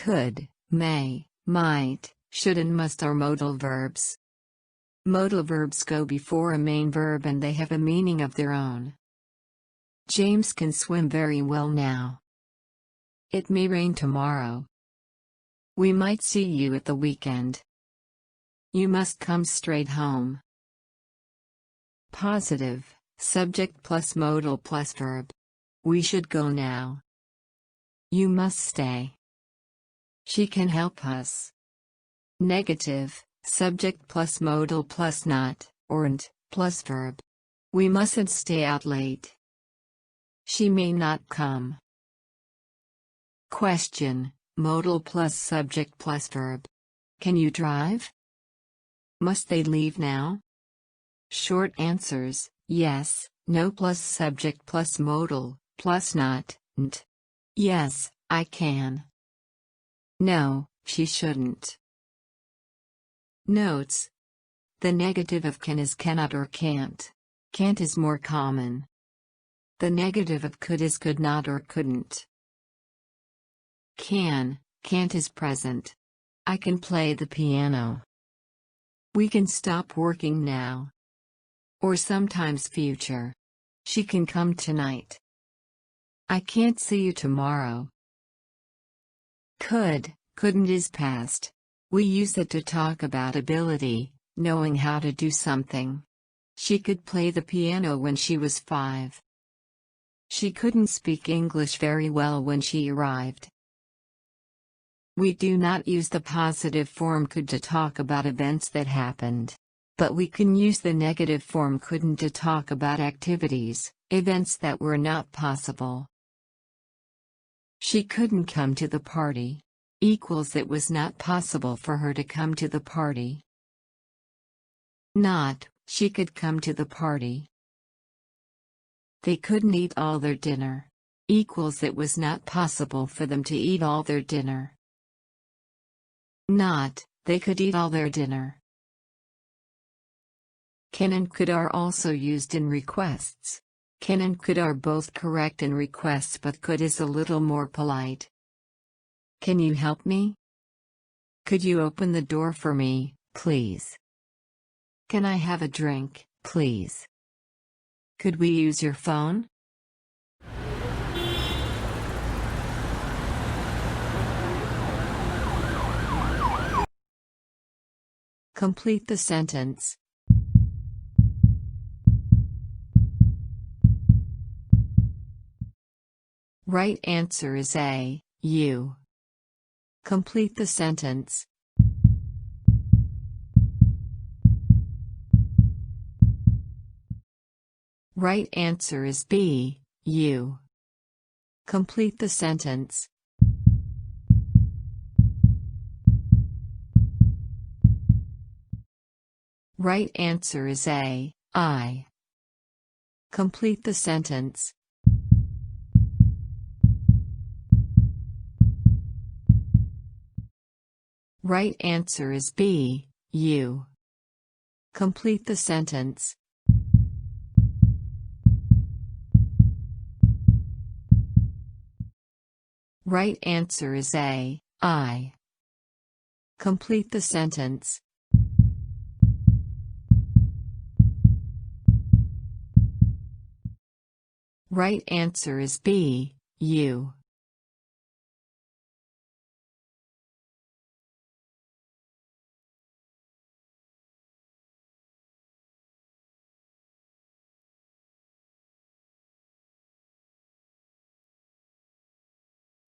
Could, may, might, should and must are modal verbs. Modal verbs go before a main verb and they have a meaning of their own. James can swim very well now. It may rain tomorrow. We might see you at the weekend. You must come straight home. Positive, subject plus modal plus verb. We should go now. You must stay. She can help us. Negative, subject plus modal plus not, oren't, plus verb. We mustn't stay out late. She may not come. Question, modal plus subject plus verb. Can you drive? Must they leave now? Short answers, yes, no plus subject plus modal, plus not, nt. Yes, I can. No, she shouldn't. Notes. The negative of can is cannot or can't. Can't is more common. The negative of could is could not or couldn't. Can't is present. I can play the piano. We can stop working now. Or sometimes future. She can come tonight. I can't see you tomorrow. Couldn't is past. We use it to talk about ability, knowing how to do something. She could play the piano when she was 5. She couldn't speak English very well when she arrived. We do not use the positive form could to talk about events that happened. But we can use the negative form couldn't to talk about activities, events that were not possible. She couldn't come to the party. Equals it was not possible for her to come to the party. Not, she could come to the party. They couldn't eat all their dinner. Equals it was not possible for them to eat all their dinner. Not, they could eat all their dinner. Can and could are also used in requests. Can and could are both correct in requests, but could is a little more polite. Can you help me? Could you open the door for me, please? Can I have a drink, please? Could we use your phone? Complete the sentence. Right answer is A, you. Complete the sentence. Right answer is B, you. Complete the sentence. Right answer is A, I. Complete the sentence. Right answer is B, you. Complete the sentence. Right answer is A, I. Complete the sentence. Right answer is B, you.